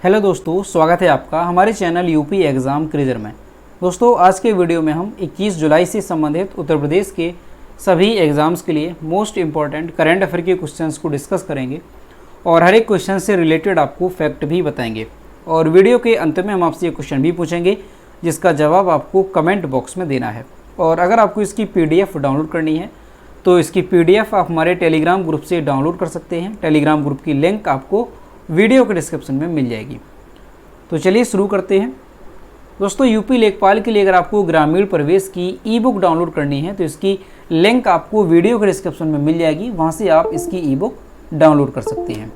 Hello दोस्तों, स्वागत है आपका हमारे चैनल यूपी एग्ज़ाम क्रिजर में। दोस्तों, आज के वीडियो में हम 21 जुलाई से संबंधित उत्तर प्रदेश के सभी एग्ज़ाम्स के लिए मोस्ट इम्पॉर्टेंट करंट अफेयर के क्वेश्चंस को डिस्कस करेंगे और हर एक क्वेश्चन से रिलेटेड आपको फैक्ट भी बताएंगे। और वीडियो के अंत में हम आपसे ये क्वेश्चन भी पूछेंगे जिसका जवाब आपको कमेंट बॉक्स में देना है। और अगर आपको इसकी PDF डाउनलोड करनी है तो इसकी PDF आप हमारे टेलीग्राम ग्रुप से डाउनलोड कर सकते हैं। टेलीग्राम ग्रुप की लिंक आपको वीडियो के डिस्क्रिप्शन में मिल जाएगी। तो चलिए शुरू करते हैं। दोस्तों, यूपी लेखपाल के लिए अगर आपको ग्रामीण प्रवेश की ई-बुक डाउनलोड करनी है तो इसकी लिंक आपको वीडियो के डिस्क्रिप्शन में मिल जाएगी, वहाँ से आप इसकी ई-बुक डाउनलोड कर सकते हैं।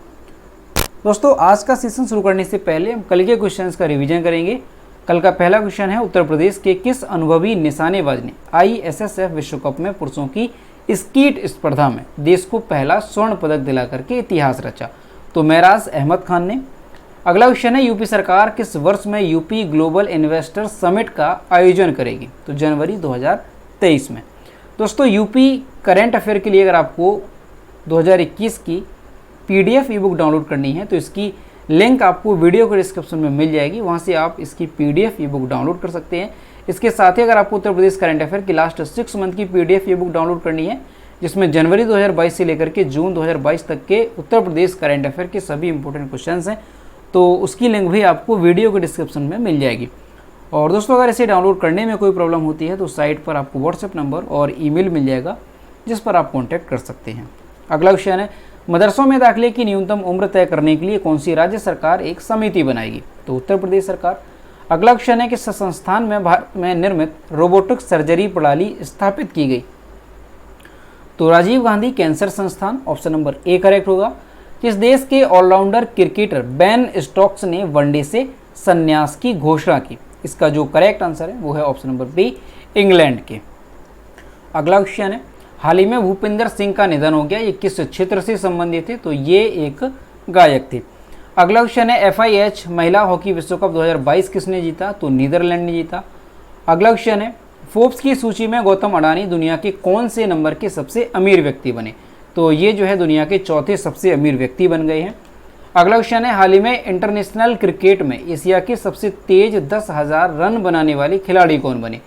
दोस्तों, आज का सेशन शुरू करने से पहले हम कल के क्वेश्चंस का रिवीजन करेंगे। कल का पहला क्वेश्चन है, उत्तर प्रदेश के किस अनुभवी निशानेबाज ने ISSF विश्व कप में पुरुषों की स्कीट स्पर्धा में देश को पहला स्वर्ण पदक दिला करके इतिहास रचा? तो मेराज अहमद खान ने। अगला क्वेश्चन है, यूपी सरकार किस वर्ष में यूपी ग्लोबल इन्वेस्टर समिट का आयोजन करेगी? तो जनवरी 2023 में। दोस्तों, यूपी करंट अफेयर के लिए अगर आपको 2021 की PDF ई-बुक डाउनलोड करनी है तो इसकी लिंक आपको वीडियो के डिस्क्रिप्शन में मिल जाएगी, वहाँ से आप इसकी PDF ई-बुक डाउनलोड कर सकते हैं। इसके साथ ही अगर आपको उत्तर प्रदेश करंट अफेयर की लास्ट 6 मंथ की PDF ई-बुक डाउनलोड करनी है जिसमें जनवरी 2022 से लेकर के जून 2022 तक के उत्तर प्रदेश करंट अफेयर के सभी इंपॉर्टेंट क्वेश्चंस हैं, तो उसकी लिंक भी आपको वीडियो के डिस्क्रिप्शन में मिल जाएगी। और दोस्तों, अगर इसे डाउनलोड करने में कोई प्रॉब्लम होती है तो साइट पर आपको व्हाट्सएप नंबर और ईमेल मिल जाएगा जिस पर आप कॉन्टैक्ट कर सकते हैं। अगला क्वेश्चन है, मदरसों में दाखिले की न्यूनतम उम्र तय करने के लिए कौन सी राज्य सरकार एक समिति बनाएगी? तो उत्तर प्रदेश सरकार। अगला क्वेश्चन है, किस संस्थान में भारत में निर्मित रोबोटिक सर्जरी प्रणाली स्थापित की गई? तो राजीव गांधी कैंसर संस्थान, ऑप्शन नंबर ए करेक्ट होगा। किस देश के ऑलराउंडर क्रिकेटर बेन स्टोक्स ने वनडे से संन्यास की घोषणा की? इसका जो करेक्ट आंसर है वो है ऑप्शन नंबर बी, इंग्लैंड के। अगला क्वेश्चन है, हाल ही में भूपिंदर सिंह का निधन हो गया, ये किस क्षेत्र से संबंधित थे? तो ये एक गायक थे। अगला क्वेश्चन है, FIH महिला हॉकी विश्व कप 2022 किसने जीता? तो नीदरलैंड ने जीता। अगला क्वेश्चन है, फोर्ब्स की सूची में गौतम अडानी दुनिया के कौन से नंबर के सबसे अमीर व्यक्ति बने? तो ये जो है दुनिया के चौथे सबसे अमीर व्यक्ति बन गए हैं। अगला क्वेश्चन है, हाल ही में इंटरनेशनल क्रिकेट में एशिया के सबसे तेज 10,000 रन बनाने वाले खिलाड़ी कौन बने?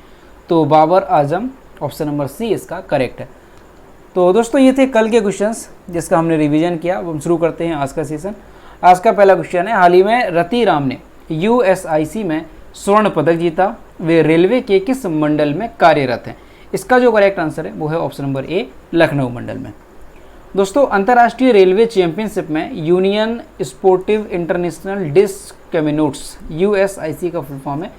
तो Babar Azam, option number C इसका करेक्ट है। तो दोस्तों, ये थे कल के क्वेश्चंस जिसका हमने रिवीजन किया। अब हम शुरू करते हैं आज का सेशन। आज का पहला क्वेश्चन है, हाल ही में रति राम ने USIC में स्वर्ण पदक जीता, वे रेलवे के किस मंडल में कार्यरत हैं? इसका जो करेक्ट आंसर है वो है ऑप्शन नंबर ए, लखनऊ मंडल में। दोस्तों, अंतर्राष्ट्रीय रेलवे चैंपियनशिप में यूनियन स्पोर्टिव इंटरनेशनल डिस्कमिनोट्स USIC का फुल फॉर्म है।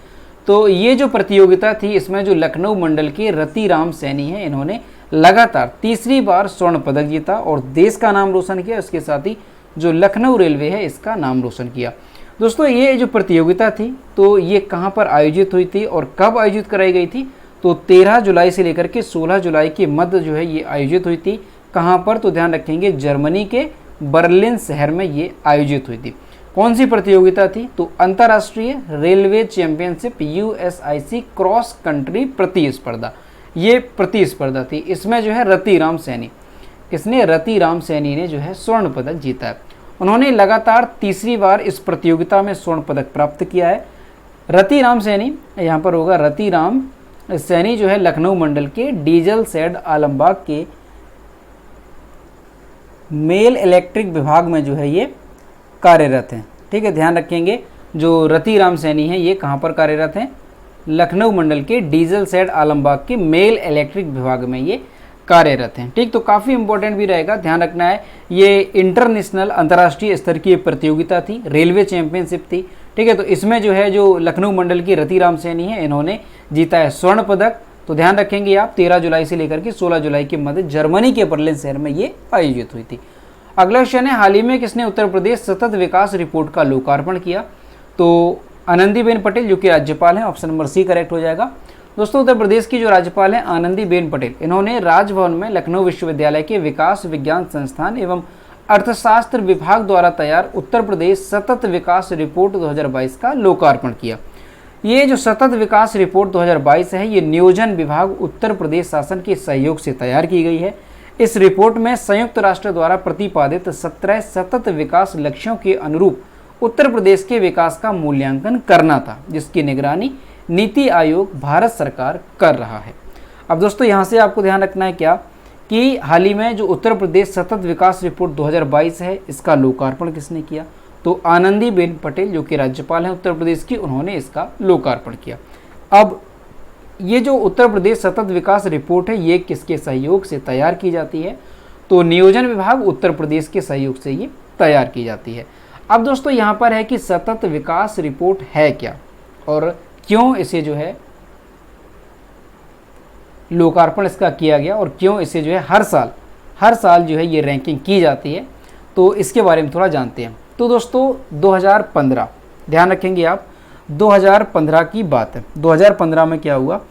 तो ये जो प्रतियोगिता थी इसमें जो लखनऊ मंडल के रति राम सैनी हैं, इन्होंने लगातार तीसरी बार स्वर्ण पदक जीता और देश का नाम रोशन किया। इसके साथ ही जो लखनऊ रेलवे है इसका नाम रोशन किया। दोस्तों, ये जो प्रतियोगिता थी तो ये कहाँ पर आयोजित हुई थी और कब आयोजित कराई गई थी? तो 13 जुलाई से लेकर के 16 जुलाई के मध्य जो है ये आयोजित हुई थी। कहाँ पर? तो ध्यान रखेंगे, जर्मनी के बर्लिन शहर में ये आयोजित हुई थी। कौन सी प्रतियोगिता थी? तो अंतर्राष्ट्रीय railway championship USIC cross country प्रतिस्पर्धा, ये प्रतिस्पर्धा थी। इसमें जो है रति राम सैनी, किसने? रति राम सैनी ने जो है स्वर्ण पदक जीता है। उन्होंने लगातार तीसरी बार इस प्रतियोगिता में स्वर्ण पदक प्राप्त किया है। रति राम सैनी, यहाँ पर होगा रति राम सैनी जो है लखनऊ मंडल के डीजल शेड आलमबाग के मेल इलेक्ट्रिक विभाग में जो है ये कार्यरत हैं। ठीक है, ध्यान रखेंगे, जो रति राम सैनी हैं ये कहाँ पर कार्यरत हैं? लखनऊ मंडल के डीजल शेड आलमबाग के मेल इलेक्ट्रिक विभाग में ये कार्यरत हैं। ठीक, तो काफ़ी इंपॉर्टेंट भी रहेगा, ध्यान रखना है। ये इंटरनेशनल अंतर्राष्ट्रीय स्तर की प्रतियोगिता थी, रेलवे चैंपियनशिप थी। ठीक है, तो इसमें जो है जो लखनऊ मंडल की रति राम सैनी है इन्होंने जीता है स्वर्ण पदक। तो ध्यान रखेंगे आप, 13 जुलाई से लेकर के 16 जुलाई के मध्य जर्मनी के बर्लिन शहर में ये आयोजित हुई थी। अगला क्वेश्चन है, हाल ही में किसने उत्तर प्रदेश सतत विकास रिपोर्ट का लोकार्पण किया? तो आनंदीबेन पटेल जो कि राज्यपाल हैं, ऑप्शन नंबर सी करेक्ट हो जाएगा। दोस्तों, उत्तर प्रदेश की जो राज्यपाल हैं आनंदीबेन पटेल, इन्होंने राजभवन में लखनऊ विश्वविद्यालय के विकास विज्ञान संस्थान एवं अर्थशास्त्र विभाग द्वारा तैयार उत्तर प्रदेश सतत विकास रिपोर्ट 2022 का लोकार्पण किया। ये जो सतत विकास रिपोर्ट 2022 है ये नियोजन विभाग उत्तर प्रदेश शासन के सहयोग से तैयार की गई है। इस रिपोर्ट में संयुक्त राष्ट्र द्वारा प्रतिपादित 17 सतत विकास लक्ष्यों के अनुरूप उत्तर प्रदेश के विकास का मूल्यांकन करना था, जिसकी निगरानी नीति आयोग भारत सरकार कर रहा है। अब दोस्तों यहाँ से आपको ध्यान रखना है क्या कि हाल ही में जो उत्तर प्रदेश सतत विकास रिपोर्ट 2022 है, इसका लोकार्पण किसने किया? तो आनंदीबेन पटेल जो कि राज्यपाल हैं उत्तर प्रदेश की, उन्होंने इसका लोकार्पण किया। अब ये जो उत्तर प्रदेश सतत विकास रिपोर्ट है, ये किसके सहयोग से तैयार की जाती है? तो नियोजन विभाग उत्तर प्रदेश के सहयोग से ये तैयार की जाती है। अब दोस्तों यहाँ पर है कि सतत विकास रिपोर्ट है क्या और क्यों इसे जो है लोकार्पण इसका किया गया और क्यों इसे जो है हर साल जो है ये रैंकिंग की जाती है, तो इसके बारे में थोड़ा जानते हैं। तो दोस्तों 2015, ध्यान रखेंगे आप, 2015 की बात है। 2015 में क्या हुआ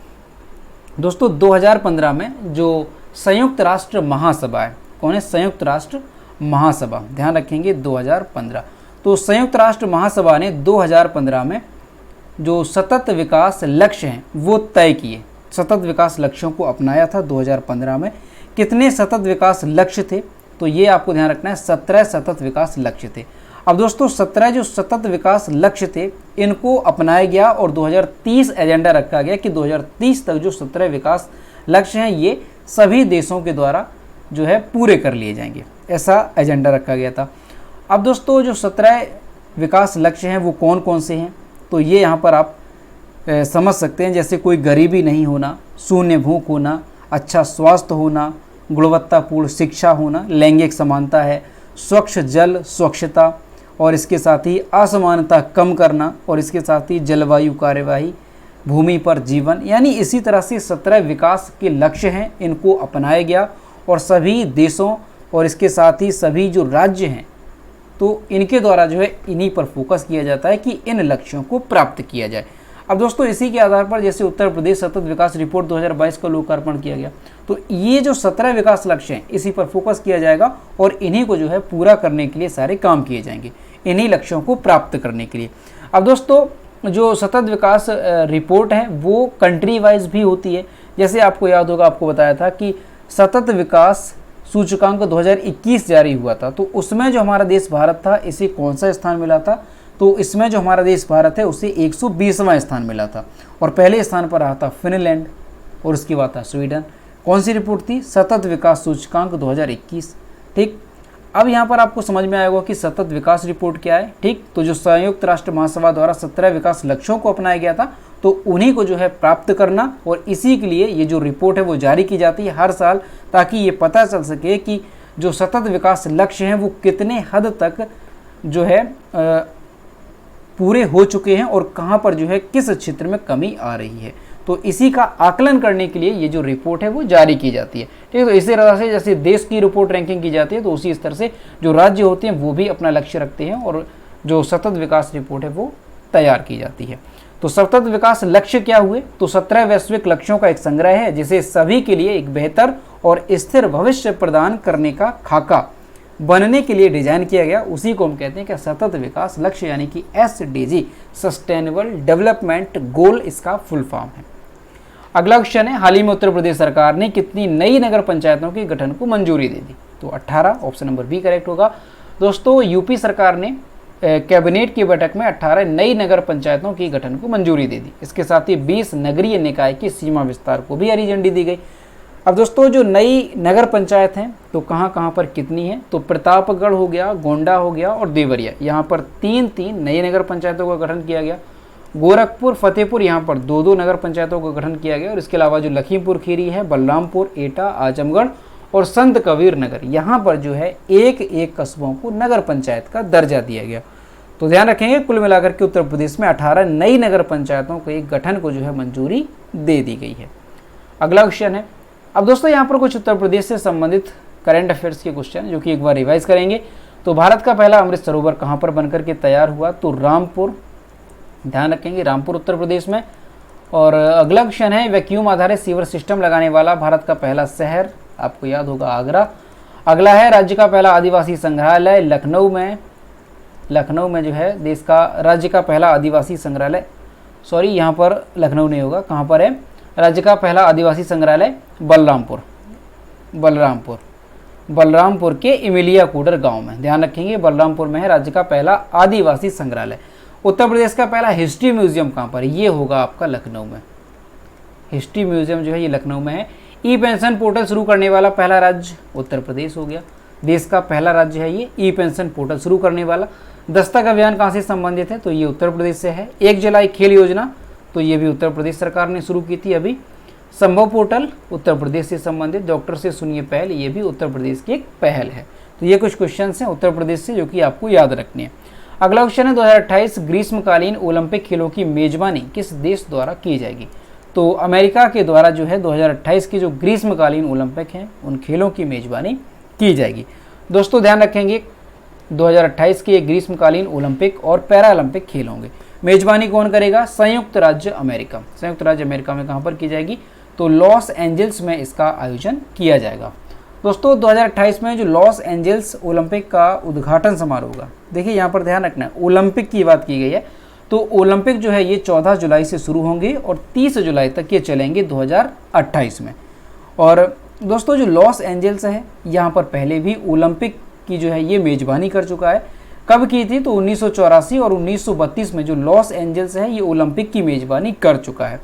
दोस्तों? 2015 में जो संयुक्त राष्ट्र महासभा है, कौन है? संयुक्त राष्ट्र महासभा, ध्यान रखेंगे 2015। तो संयुक्त राष्ट्र महासभा ने 2015 में जो सतत विकास लक्ष्य हैं वो तय किए, सतत विकास लक्ष्यों को अपनाया था 2015 में। कितने सतत विकास लक्ष्य थे? तो ये आपको ध्यान रखना है, 17 सतत विकास लक्ष्य थे। अब दोस्तों 17 जो सतत विकास लक्ष्य थे, इनको अपनाया गया और 2030 एजेंडा रखा गया कि 2030 तक जो 17 विकास लक्ष्य हैं ये सभी देशों के द्वारा जो है पूरे कर लिए जाएंगे, ऐसा एजेंडा रखा गया था। अब दोस्तों जो 17 विकास लक्ष्य हैं वो कौन कौन से हैं? तो ये यहाँ पर आप समझ सकते हैं, जैसे कोई गरीबी नहीं होना, शून्य भूख होना, अच्छा स्वास्थ्य होना, गुणवत्तापूर्ण शिक्षा होना, लैंगिक समानता है, स्वच्छ जल, स्वच्छता, और इसके साथ ही असमानता कम करना, और इसके साथ ही जलवायु कार्यवाही, भूमि पर जीवन, यानी इसी तरह से 17 विकास के लक्ष्य हैं, इनको अपनाया गया और सभी देशों और इसके साथ ही सभी जो राज्य हैं तो इनके द्वारा जो है इन्हीं पर फोकस किया जाता है कि इन लक्ष्यों को प्राप्त किया जाए। अब दोस्तों इसी के आधार पर जैसे उत्तर प्रदेश सतत विकास रिपोर्ट 2022 का लोकार्पण किया गया, तो ये जो 17 विकास लक्ष्य हैं इसी पर फोकस किया जाएगा और इन्हीं को जो है पूरा करने के लिए सारे काम किए जाएंगे, इन्हीं लक्ष्यों को प्राप्त करने के लिए। अब दोस्तों जो सतत विकास रिपोर्ट है वो कंट्री वाइज भी होती है। जैसे आपको याद होगा, आपको बताया था कि सतत विकास सूचकांक 2021 जारी हुआ था, तो उसमें जो हमारा देश भारत था इसे कौन सा स्थान मिला था? तो इसमें जो हमारा देश भारत है उसे 120वां स्थान मिला था और पहले स्थान पर रहा था फिनलैंड और उसके बाद था स्वीडन। कौन सी रिपोर्ट थी? सतत विकास सूचकांक 2021। ठीक, अब यहाँ पर आपको समझ में आएगा कि सतत विकास रिपोर्ट क्या है। ठीक, तो जो संयुक्त राष्ट्र महासभा द्वारा 17 विकास लक्ष्यों को अपनाया गया था, तो उन्हीं को जो है प्राप्त करना और इसी के लिए ये जो रिपोर्ट है वो जारी की जाती है हर साल, ताकि ये पता चल सके कि जो सतत विकास लक्ष्य हैं वो कितने हद तक जो है पूरे हो चुके हैं और कहाँ पर जो है किस क्षेत्र में कमी आ रही है। तो इसी का आकलन करने के लिए ये जो रिपोर्ट है वो जारी की जाती है। ठीक है, तो इसी तरह से जैसे देश की रिपोर्ट रैंकिंग की जाती है, तो उसी स्तर से जो राज्य होते हैं वो भी अपना लक्ष्य रखते हैं और जो सतत विकास रिपोर्ट है वो तैयार की जाती है। तो सतत विकास लक्ष्य क्या हुए? तो 17 वैश्विक लक्ष्यों का एक संग्रह है जिसे सभी के लिए एक बेहतर और स्थिर भविष्य प्रदान करने का खाका बनने के लिए डिजाइन किया गया। उसी को हम कहते हैं कि सतत विकास लक्ष्य, यानी कि SDG, सस्टेनेबल डेवलपमेंट गोल इसका फुल फॉर्म है। अगला क्वेश्चन है, हाल ही में उत्तर प्रदेश सरकार ने कितनी नई नगर पंचायतों के गठन को मंजूरी दे दी? तो 18, ऑप्शन नंबर बी करेक्ट होगा। दोस्तों यूपी सरकार ने कैबिनेट की बैठक में 18 नई नगर पंचायतों की गठन को मंजूरी दे दी। इसके साथ ही 20 नगरीय निकाय की सीमा विस्तार को भी हरी झंडी दी गई। अब दोस्तों जो नई नगर पंचायत हैं तो कहाँ कहाँ पर कितनी है? तो प्रतापगढ़ हो गया, गोंडा हो गया और देवरिया, यहाँ पर 3 नई नगर पंचायतों का गठन किया गया। गोरखपुर, फतेहपुर, यहाँ पर 2 नगर पंचायतों का गठन किया गया और इसके अलावा जो लखीमपुर खीरी है, बलरामपुर, एटा, आजमगढ़ और संत कबीर नगर, यहाँ पर जो है एक कस्बों को नगर पंचायत का दर्जा दिया गया। तो ध्यान रखेंगे, कुल मिलाकर के उत्तर प्रदेश में 18 नई नगर पंचायतों के गठन को जो है मंजूरी दे दी गई है। अगला क्वेश्चन है, अब दोस्तों यहाँ पर कुछ उत्तर प्रदेश से संबंधित करंट अफेयर्स के क्वेश्चन जो कि एक बार रिवाइज करेंगे। तो भारत का पहला अमृत सरोवर कहाँ पर बनकर के तैयार हुआ? तो रामपुर, ध्यान रखेंगे रामपुर उत्तर प्रदेश में। और अगला क्वेश्चन है, वैक्यूम आधारित सीवर सिस्टम लगाने वाला भारत का पहला शहर, आपको याद होगा आगरा। अगला है, राज्य का पहला आदिवासी संग्रहालय लखनऊ में जो है देश का राज्य का पहला आदिवासी संग्रहालय, सॉरी यहाँ पर लखनऊ नहीं होगा, कहाँ पर है? राज्य का पहला आदिवासी संग्रहालय बलरामपुर। बलरामपुर के इमिलिया कूडर गांव में। ध्यान रखेंगे, बलरामपुर में है राज्य का पहला आदिवासी संग्रहालय। उत्तर प्रदेश का पहला हिस्ट्री म्यूजियम कहाँ पर? ये होगा आपका लखनऊ में। हिस्ट्री म्यूजियम जो है ये लखनऊ में है। ई पेंशन पोर्टल शुरू करने वाला पहला राज्य उत्तर प्रदेश हो गया। देश का पहला राज्य है ये ई पेंशन पोर्टल शुरू करने वाला। दस्तक अभियान कहाँ से संबंधित है? तो ये उत्तर प्रदेश से है। 1 जुलाई खेल योजना, तो ये भी उत्तर प्रदेश सरकार ने शुरू की थी अभी। संभव पोर्टल उत्तर प्रदेश से संबंधित। डॉक्टर से सुनिए पहल, ये भी उत्तर प्रदेश की एक पहल है। तो ये कुछ क्वेश्चन हैं उत्तर प्रदेश से जो कि आपको याद रखने हैं। अगला क्वेश्चन है 2028 ग्रीष्मकालीन ओलंपिक खेलों की मेजबानी किस देश द्वारा की जाएगी? तो अमेरिका के द्वारा जो है 2028 के जो ग्रीष्मकालीन ओलंपिक हैं उन खेलों की मेजबानी की जाएगी। दोस्तों ध्यान रखेंगे 2028 के ग्रीष्मकालीन ओलंपिक और पैरा ओलंपिक खेल होंगे। मेजबानी कौन करेगा? संयुक्त राज्य अमेरिका। संयुक्त राज्य अमेरिका में कहाँ पर की जाएगी? तो लॉस एंजल्स में इसका आयोजन किया जाएगा। दोस्तों 2028 में जो लॉस एंजल्स ओलंपिक का उद्घाटन समारोह होगा, देखिए यहाँ पर ध्यान रखना है, ओलंपिक की बात की गई है। तो ओलंपिक जो है ये 14 जुलाई से शुरू होंगे और 30 जुलाई तक ये चलेंगे 2028 में। और दोस्तों जो लॉस एंजल्स है यहाँ पर पहले भी ओलंपिक की जो है ये मेजबानी कर चुका है। कब की थी? तो 1984 और 1932 में जो लॉस एंजल्स है ये ओलंपिक की मेजबानी कर चुका है।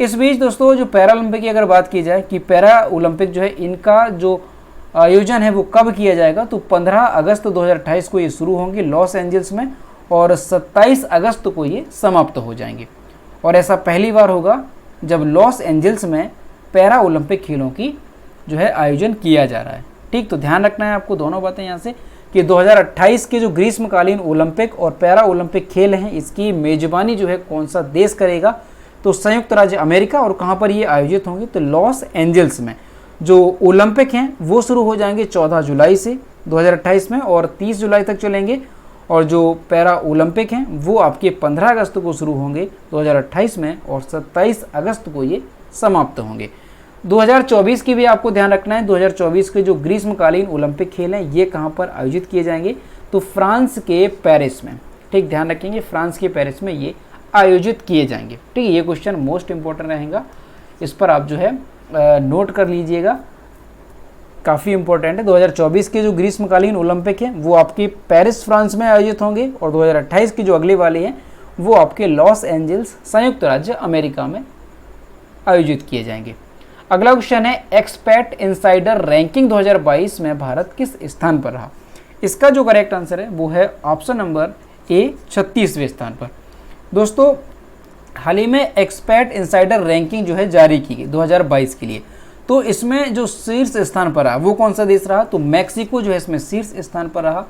इस बीच दोस्तों जो पैरा ओलंपिक की अगर बात की जाए कि पैरा ओलंपिक जो है इनका जो आयोजन है वो कब किया जाएगा? तो 15 अगस्त 2028 को ये शुरू होंगे लॉस एंजल्स में और 27 अगस्त को ये समाप्त हो जाएंगे। और ऐसा पहली बार होगा जब लॉस एंजल्स में पैरा ओलंपिक खेलों की जो है आयोजन किया जा रहा है। ठीक, तो ध्यान रखना है आपको दोनों बातें यहाँ से कि 2028 के जो ग्रीष्मकालीन ओलंपिक और पैरा ओलंपिक खेल हैं इसकी मेजबानी जो है कौन सा देश करेगा? तो संयुक्त राज्य अमेरिका। और कहाँ पर ये आयोजित होंगे? तो लॉस एंजल्स में। जो ओलंपिक हैं वो शुरू हो जाएंगे 14 जुलाई से 2028 में और 30 जुलाई तक चलेंगे। और जो पैरा ओलंपिक हैं वो आपके 15 अगस्त को शुरू होंगे 2028 में और 27 अगस्त को ये समाप्त होंगे। 2024 की भी आपको ध्यान रखना है। 2024 के जो ग्रीष्मकालीन ओलंपिक खेल हैं ये कहाँ पर आयोजित किए जाएंगे? तो फ्रांस के पेरिस में। ठीक, ध्यान रखेंगे फ्रांस के पेरिस में ये आयोजित किए जाएंगे। ठीक है, ये क्वेश्चन मोस्ट इंपॉर्टेंट रहेगा, इस पर आप जो है नोट कर लीजिएगा, काफ़ी इंपॉर्टेंट है। 2024 के जो ग्रीष्मकालीन ओलंपिक हैं वो आपके पेरिस फ्रांस में आयोजित होंगे और 2028 के जो अगले वाले हैं वो आपके लॉस एंजल्स संयुक्त राज्य अमेरिका में आयोजित किए जाएंगे। अगला क्वेश्चन है एक्सपैट इनसाइडर रैंकिंग 2022 में भारत किस स्थान पर रहा? इसका जो करेक्ट आंसर है वो है ऑप्शन नंबर ए 36वें स्थान पर। दोस्तों हाल ही में एक्सपैट इनसाइडर रैंकिंग जो है जारी की गई 2022 के लिए, तो इसमें जो शीर्ष स्थान पर रहा वो कौन सा देश रहा? तो मैक्सिको जो है इसमें शीर्ष स्थान पर रहा।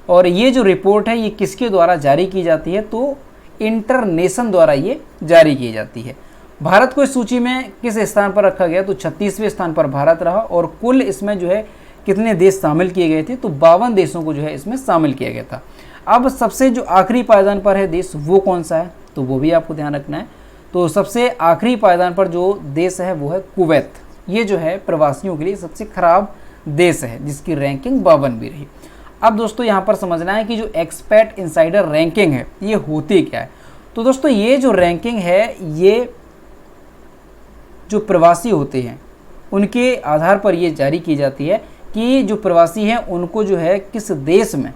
और ये जो रिपोर्ट है ये किसके द्वारा जारी की जाती है? तो इंटरनेशन द्वारा ये जारी की जाती है। भारत को इस सूची में किस स्थान पर रखा गया? तो 36वें स्थान पर भारत रहा। और कुल इसमें जो है कितने देश शामिल किए गए थे? तो 52 देशों को जो है इसमें शामिल किया गया था। अब सबसे जो आखिरी पायदान पर है देश वो कौन सा है? तो वो भी आपको ध्यान रखना है। तो सबसे आखिरी पायदान पर जो देश है वो है कुवैत। ये जो है प्रवासियों के लिए सबसे खराब देश है जिसकी रैंकिंग 52 भी रही। अब दोस्तों यहाँ पर समझना है कि जो एक्सपैट इनसाइडर रैंकिंग है ये होती क्या है? तो दोस्तों ये जो रैंकिंग है ये जो प्रवासी होते हैं उनके आधार पर ये जारी की जाती है कि जो प्रवासी हैं उनको जो है किस देश में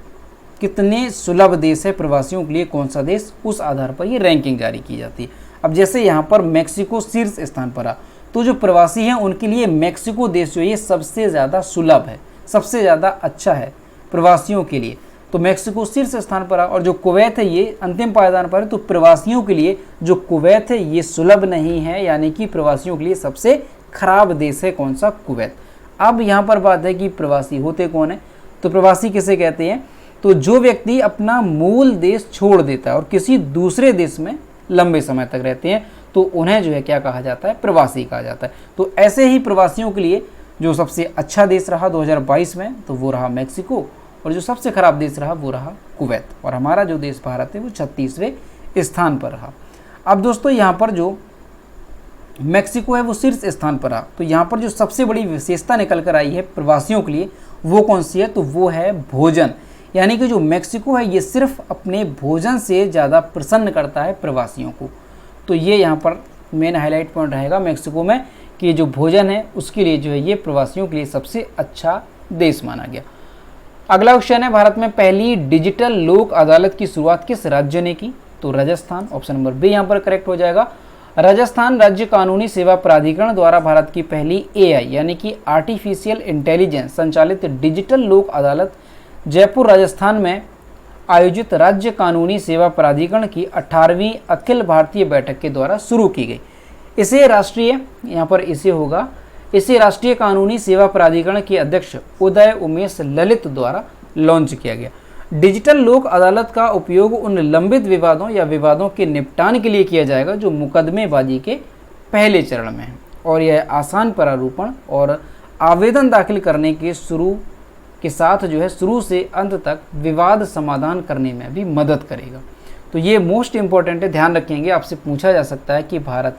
कितने सुलभ देश है प्रवासियों के लिए, कौन सा देश, उस आधार पर ये रैंकिंग जारी की जाती है। अब जैसे यहाँ पर मैक्सिको शीर्ष स्थान पर आ, तो जो प्रवासी हैं उनके लिए मैक्सिको देश जो ये सबसे ज़्यादा सुलभ है, सबसे ज़्यादा अच्छा है प्रवासियों के लिए। तो मैक्सिको शीर्ष स्थान पर आ। और जो कुवैत है ये अंतिम पायदान पर है। तो प्रवासियों के लिए जो कुवैत है ये सुलभ नहीं है, यानी कि प्रवासियों के लिए सबसे खराब देश है कौन सा? कुवैत। अब यहाँ पर बात है कि प्रवासी होते कौन है? तो प्रवासी किसे कहते हैं? तो जो व्यक्ति अपना मूल देश छोड़ देता है और किसी दूसरे देश में लंबे समय तक रहते हैं तो उन्हें जो है क्या कहा जाता है? प्रवासी कहा जाता है। तो ऐसे ही प्रवासियों के लिए जो सबसे अच्छा देश रहा 2022 में तो वो रहा मैक्सिको और जो सबसे खराब देश रहा वो रहा कुवैत। और हमारा जो देश भारत है वो 36वें स्थान पर रहा। अब दोस्तों यहाँ पर जो मैक्सिको है वो शीर्ष स्थान पर रहा। तो यहाँ पर जो सबसे बड़ी विशेषता निकल कर आई है प्रवासियों के लिए वो कौन सी है? तो वो है भोजन। यानी कि जो मैक्सिको है ये सिर्फ अपने भोजन से ज़्यादा प्रसन्न करता है प्रवासियों को। तो ये यहाँ पर मेन हाईलाइट पॉइंट रहेगा मैक्सिको में कि जो भोजन है उसके लिए जो है ये प्रवासियों के लिए सबसे अच्छा देश माना गया। अगला क्वेश्चन है, भारत में पहली डिजिटल लोक अदालत की शुरुआत किस राज्य ने की? तो राजस्थान, ऑप्शन नंबर बी यहाँ पर करेक्ट हो जाएगा। राजस्थान राज्य कानूनी सेवा प्राधिकरण द्वारा भारत की पहली AI यानी कि आर्टिफिशियल इंटेलिजेंस संचालित डिजिटल लोक अदालत जयपुर राजस्थान में आयोजित राज्य कानूनी सेवा प्राधिकरण की 18वीं अखिल भारतीय बैठक के द्वारा शुरू की गई। इसे राष्ट्रीय, यहाँ पर इसे होगा, इसे राष्ट्रीय कानूनी सेवा प्राधिकरण के अध्यक्ष उदय उमेश ललित द्वारा लॉन्च किया गया। डिजिटल लोक अदालत का उपयोग उन लंबित विवादों या विवादों के निपटान के लिए किया जाएगा जो मुकदमेबाजी के पहले चरण में है, और यह आसान प्रारूपण और आवेदन दाखिल करने के साथ जो है शुरू से अंत तक विवाद समाधान करने में भी मदद करेगा। तो ये मोस्ट इंपॉर्टेंट है, ध्यान रखेंगे। आपसे पूछा जा सकता है कि भारत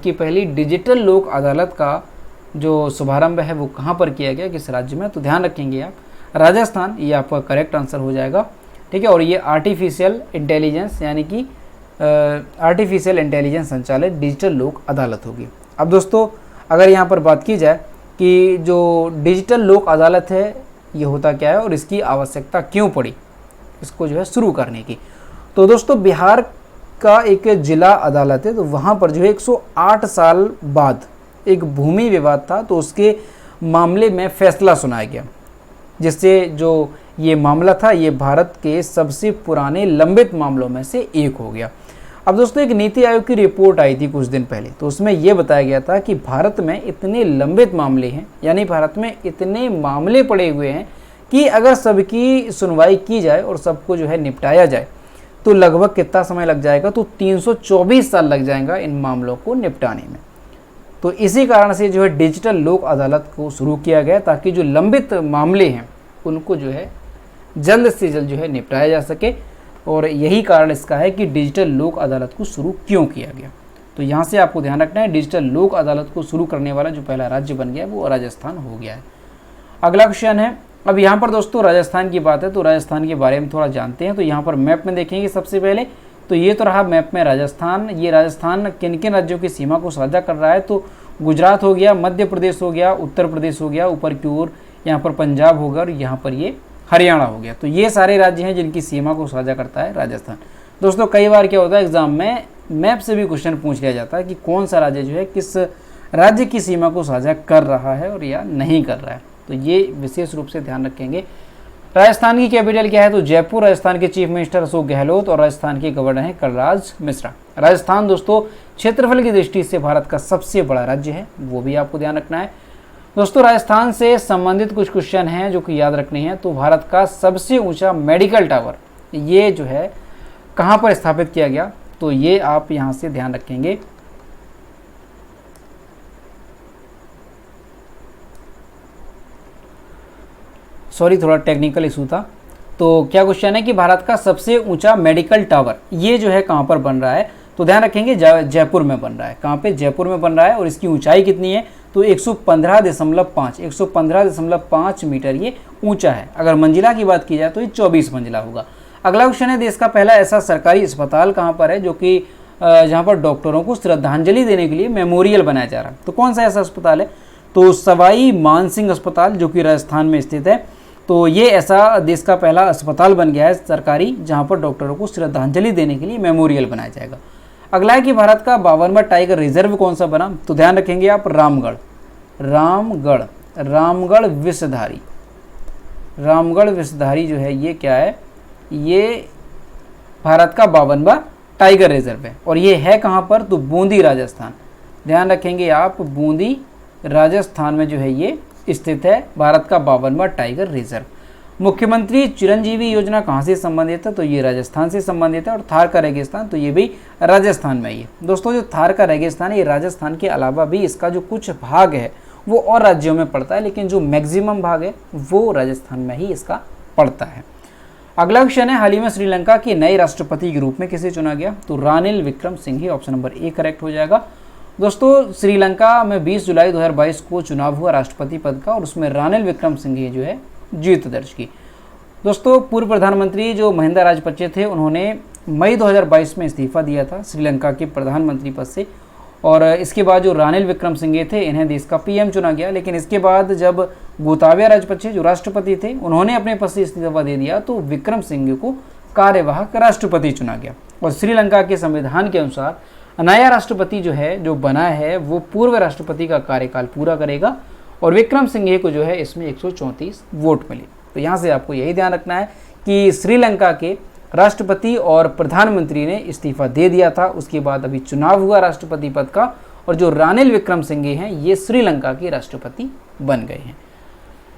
की पहली डिजिटल लोक अदालत का जो शुभारंभ है वो कहाँ पर किया गया, किस राज्य में? तो ध्यान रखेंगे आप, राजस्थान, ये आपका करेक्ट आंसर हो जाएगा। ठीक है, और ये आर्टिफिशियल इंटेलिजेंस यानी कि आर्टिफिशियल इंटेलिजेंस संचालित डिजिटल लोक अदालत होगी। अब दोस्तों अगर यहाँ पर बात की जाए कि जो डिजिटल लोक अदालत है ये होता क्या है और इसकी आवश्यकता क्यों पड़ी इसको जो है शुरू करने की, तो दोस्तों बिहार का एक जिला अदालत है, तो वहाँ पर जो है 108 साल बाद एक भूमि विवाद था, तो उसके मामले में फैसला सुनाया गया, जिससे जो ये मामला था ये भारत के सबसे पुराने लंबित मामलों में से एक हो गया। अब दोस्तों एक नीति आयोग की रिपोर्ट आई थी कुछ दिन पहले, तो उसमें यह बताया गया था कि भारत में इतने लंबित मामले हैं, यानी भारत में इतने मामले पड़े हुए हैं कि अगर सबकी सुनवाई की जाए और सबको जो है निपटाया जाए तो लगभग कितना समय लग जाएगा? तो 324 साल लग जाएगा इन मामलों को निपटाने में। तो इसी कारण से जो है डिजिटल लोक अदालत को शुरू किया गया ताकि जो लंबित मामले हैं उनको जो है जल्द से जल्द जो है निपटाया जा सके, और यही कारण इसका है कि डिजिटल लोक अदालत को शुरू क्यों किया गया। तो यहाँ से आपको ध्यान रखना है, डिजिटल लोक अदालत को शुरू करने वाला जो पहला राज्य बन गया वो राजस्थान हो गया है। अगला क्वेश्चन है, अब यहाँ पर दोस्तों राजस्थान की बात है तो राजस्थान के बारे में थोड़ा जानते हैं। तो यहाँ पर मैप में देखेंगे सबसे पहले, तो ये तो रहा मैप में राजस्थान। ये राजस्थान किन किन राज्यों की सीमा को साझा कर रहा है? तो गुजरात हो गया, मध्य प्रदेश हो गया, उत्तर प्रदेश हो गया, ऊपर की ओर यहाँ पर पंजाब होगा, और यहाँ पर ये हरियाणा हो गया। तो ये सारे राज्य हैं जिनकी सीमा को साझा करता है राजस्थान। दोस्तों कई बार क्या होता है एग्जाम में मैप से भी क्वेश्चन पूछ लिया जाता है कि कौन सा राज्य जो है किस राज्य की सीमा को साझा कर रहा है और या नहीं कर रहा है, तो ये विशेष रूप से ध्यान रखेंगे। राजस्थान की कैपिटल क्या है? तो जयपुर। राजस्थान के चीफ मिनिस्टर अशोक गहलोत और राजस्थान के गवर्नर हैं कलराज मिश्रा। राजस्थान दोस्तों क्षेत्रफल की दृष्टि से भारत का सबसे बड़ा राज्य है, वो भी आपको ध्यान रखना है। दोस्तों राजस्थान से संबंधित कुछ क्वेश्चन हैं जो कि याद रखने हैं। तो भारत का सबसे ऊंचा मेडिकल टावर ये जो है कहाँ पर स्थापित किया गया? तो ये आप यहाँ से ध्यान रखेंगे। सॉरी थोड़ा टेक्निकल इशू था। तो क्या क्वेश्चन है कि भारत का सबसे ऊंचा मेडिकल टावर ये जो है कहाँ पर बन रहा है? तो ध्यान रखेंगे जयपुर में बन रहा है। कहाँ पे? जयपुर में बन रहा है, और इसकी ऊंचाई कितनी है? तो 115.5 मीटर ये ऊंचा है। अगर मंजिला की बात की जाए तो ये 24 मंजिला होगा। अगला क्वेश्चन है, देश का पहला ऐसा सरकारी अस्पताल कहाँ पर है जो कि जहाँ पर डॉक्टरों को श्रद्धांजलि देने के लिए मेमोरियल बनाया जा रहा है? तो कौन सा ऐसा अस्पताल है? तो सवाई मानसिंह अस्पताल जो कि राजस्थान में स्थित है। तो ये ऐसा देश का पहला अस्पताल बन गया है सरकारी जहाँ पर डॉक्टरों को श्रद्धांजलि देने के लिए मेमोरियल बनाया जाएगा। अगला है कि भारत का 52वां टाइगर रिजर्व कौन सा बना? तो ध्यान रखेंगे आप रामगढ़ विषधारी जो है ये क्या है? ये भारत का 52वां टाइगर रिजर्व है, और ये है कहाँ पर? तो बूंदी राजस्थान। ध्यान रखेंगे आप, बूंदी राजस्थान में जो है ये स्थित है भारत का 52वां टाइगर रिजर्व। मुख्यमंत्री चिरंजीवी योजना कहाँ से संबंधित है? तो ये राजस्थान से संबंधित है। और थार का रेगिस्तान तो ये भी राजस्थान में ही है। दोस्तों जो थार का रेगिस्तान है ये राजस्थान के अलावा भी इसका जो कुछ भाग है वो और राज्यों में पड़ता है, लेकिन जो मैक्सिमम भाग है वो राजस्थान में ही इसका पड़ता है। अगला क्वेश्चन है, हाल ही में श्रीलंका के नए राष्ट्रपति के रूप में किसे चुना गया? तो Ranil Wickremesinghe, option number A correct हो जाएगा। दोस्तों श्रीलंका में 20 जुलाई 2022 को चुनाव हुआ राष्ट्रपति पद का, और उसमें रानिल विक्रमसिंघे जो है जीत दर्ज की। दोस्तों पूर्व प्रधानमंत्री जो महिंदा राजपक्षे थे उन्होंने मई 2022 में इस्तीफा दिया था श्रीलंका के प्रधानमंत्री पद से, और इसके बाद जो रानिल विक्रमसिंघे थे इन्हें देश का PM चुना गया। लेकिन इसके बाद जब गोताबाया राजपक्षे जो राष्ट्रपति थे उन्होंने अपने पद से इस्तीफा दे दिया, तो विक्रम सिंघे को कार्यवाहक राष्ट्रपति चुना गया। और श्रीलंका के संविधान के अनुसार नया राष्ट्रपति जो बना है वो पूर्व राष्ट्रपति का कार्यकाल पूरा करेगा और विक्रम सिंघे को जो है इसमें 134 वोट मिले। तो यहाँ से आपको यही ध्यान रखना है कि श्रीलंका के राष्ट्रपति और प्रधानमंत्री ने इस्तीफा दे दिया था, उसके बाद अभी चुनाव हुआ राष्ट्रपति पद का और जो रानिल विक्रम सिंघे हैं ये श्रीलंका के राष्ट्रपति बन गए हैं।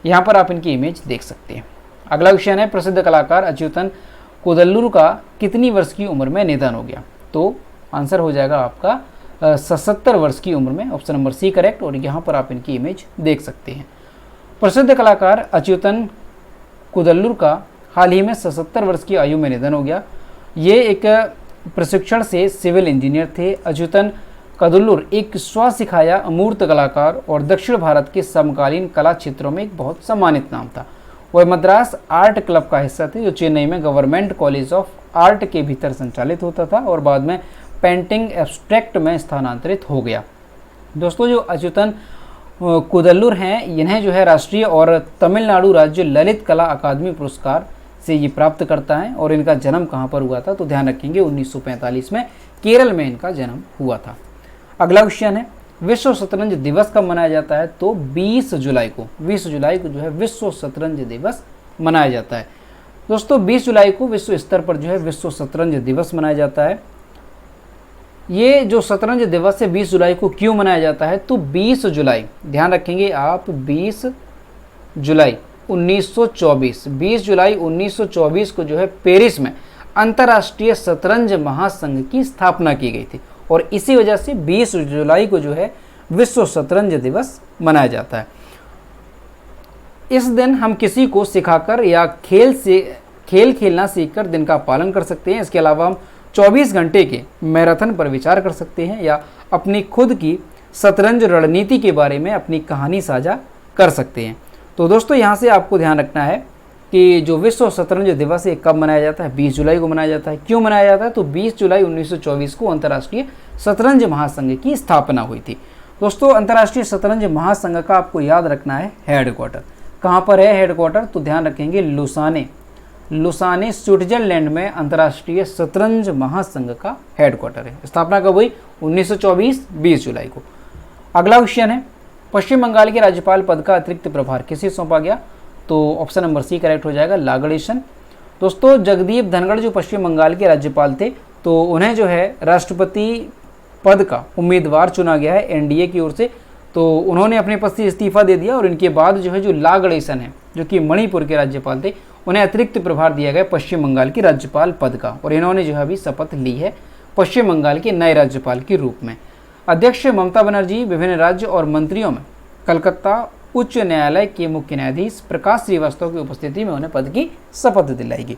यहाँ पर आप इनकी इमेज देख सकते हैं। अगला क्वेश्चन है, प्रसिद्ध कलाकार अच्युतन कोदल्लुर का कितनी वर्ष की उम्र में निधन हो गया? तो आंसर हो जाएगा आपका 77 वर्ष की उम्र में, ऑप्शन नंबर सी करेक्ट। और यहाँ पर आप इनकी इमेज देख सकते हैं। प्रसिद्ध कलाकार अच्युतन कोदल्लुर का हाल ही में 77 वर्ष की आयु में निधन हो गया। ये एक प्रशिक्षण से सिविल इंजीनियर थे। अच्युतन कोदल्लुर एक स्व सिखाया अमूर्त कलाकार और दक्षिण भारत के समकालीन कला क्षेत्रों में एक बहुत सम्मानित नाम था। वह मद्रास आर्ट क्लब का हिस्सा थे जो चेन्नई में गवर्नमेंट कॉलेज ऑफ आर्ट के भीतर संचालित होता था और बाद में पेंटिंग एब्स्ट्रैक्ट में स्थानांतरित हो गया। दोस्तों जो अच्युतन कोदल्लुर हैं इन्हें जो है राष्ट्रीय और तमिलनाडु राज्य ललित कला अकादमी पुरस्कार से ये प्राप्त करता है। और इनका जन्म कहाँ पर हुआ था? तो ध्यान रखेंगे 1945 में केरल में इनका जन्म हुआ था। अगला क्वेश्चन है, विश्व शतरंज दिवस कब मनाया जाता है? तो 20 जुलाई को जो है विश्व शतरंज दिवस मनाया जाता है। दोस्तों 20 जुलाई को विश्व स्तर पर जो है विश्व शतरंज दिवस मनाया जाता है। ये जो शतरंज दिवस है 20 जुलाई को क्यों मनाया जाता है? तो 20 जुलाई, ध्यान रखेंगे आप, 20 जुलाई 1924 को जो है पेरिस में अंतर्राष्ट्रीय शतरंज महासंघ की स्थापना की गई थी और इसी वजह से 20 जुलाई को जो है विश्व शतरंज दिवस मनाया जाता है। इस दिन हम किसी को सिखाकर या खेल खेलना सीखकर दिन का पालन कर सकते हैं। इसके अलावा हम 24 घंटे के मैराथन पर विचार कर सकते हैं या अपनी खुद की शतरंज रणनीति के बारे में अपनी कहानी साझा कर सकते हैं। तो दोस्तों यहाँ से आपको ध्यान रखना है कि जो विश्व शतरंज दिवस है कब मनाया जाता है? 20 जुलाई को मनाया जाता है। क्यों मनाया जाता है? तो 20 जुलाई 1924 को अंतर्राष्ट्रीय शतरंज महासंघ की स्थापना हुई थी। दोस्तों अंतर्राष्ट्रीय शतरंज महासंघ का आपको याद रखना है हेडक्वार्टर। कहाँ पर है हेडक्वार्टर? तो ध्यान रखेंगे लुसाने स्विट्जरलैंड में अंतर्राष्ट्रीय शतरंज महासंघ का हेडक्वार्टर है। स्थापना कब हुई? 1924 20 जुलाई को। अगला क्वेश्चन है, पश्चिम बंगाल के राज्यपाल पद का अतिरिक्त प्रभार किसे सौंपा गया? तो ऑप्शन नंबर सी करेक्ट हो जाएगा, ला गणेशन। दोस्तों जगदीप धनखड़ जो पश्चिम बंगाल के राज्यपाल थे तो उन्हें जो है राष्ट्रपति पद का उम्मीदवार चुना गया है एनडीए की ओर से। तो उन्होंने अपने पद से इस्तीफा दे दिया और इनके बाद जो है जो ला गणेशन है जो कि मणिपुर के राज्यपाल थे उन्हें अतिरिक्त प्रभार दिया गया पश्चिम बंगाल के राज्यपाल पद का और इन्होंने जो है अभी शपथ ली है पश्चिम बंगाल के नए राज्यपाल के रूप में। अध्यक्ष ममता बनर्जी विभिन्न राज्य और मंत्रियों में कलकत्ता उच्च न्यायालय के मुख्य न्यायाधीश प्रकाश श्रीवास्तव की उपस्थिति में उन्हें पद की शपथ दिलाएगी।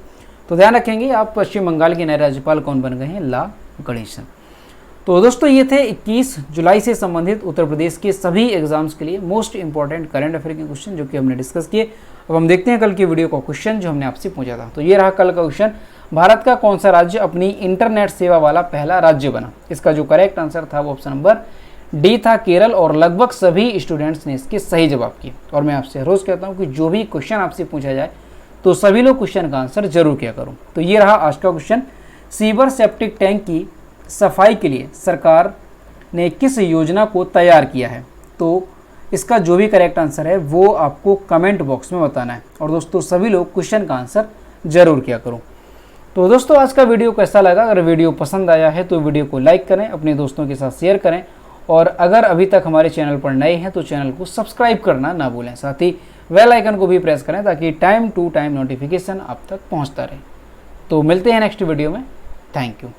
तो ध्यान रखेंगे आप, पश्चिम बंगाल के नए राज्यपाल कौन बन गए हैं? ला गणेशन। तो दोस्तों ये थे 21 जुलाई से संबंधित उत्तर प्रदेश के सभी एग्जाम्स के लिए मोस्ट इंपॉर्टेंट करंट अफेयर के क्वेश्चन जो कि हमने डिस्कस किए। अब हम देखते हैं कल की वीडियो का क्वेश्चन जो हमने आपसे पूछा था। तो ये रहा कल का क्वेश्चन, भारत का कौन सा राज्य अपनी इंटरनेट सेवा वाला पहला राज्य बना? इसका जो करेक्ट आंसर था वो ऑप्शन नंबर डी था, केरल। और लगभग सभी स्टूडेंट्स ने इसके सही जवाब किए। और मैं आपसे रोज कहता हूँ कि जो भी क्वेश्चन आपसे पूछा जाए तो सभी लोग क्वेश्चन का आंसर जरूर किया करो। तो ये रहा आज का क्वेश्चन, सीवर सेप्टिक टैंक की सफाई के लिए सरकार ने किस योजना को तैयार किया है? तो इसका जो भी करेक्ट आंसर है वो आपको कमेंट बॉक्स में बताना है। और दोस्तों सभी लोग क्वेश्चन का आंसर जरूर किया करो। तो दोस्तों आज का वीडियो कैसा लगा? अगर वीडियो पसंद आया है तो वीडियो को लाइक करें, अपने दोस्तों के साथ शेयर करें और अगर अभी तक हमारे चैनल पर नए हैं तो चैनल को सब्सक्राइब करना ना भूलें। साथ ही बेल आइकन को भी प्रेस करें ताकि टाइम टू टाइम नोटिफिकेशन आप तक पहुंचता रहे। तो मिलते हैं नेक्स्ट वीडियो में। Thank you.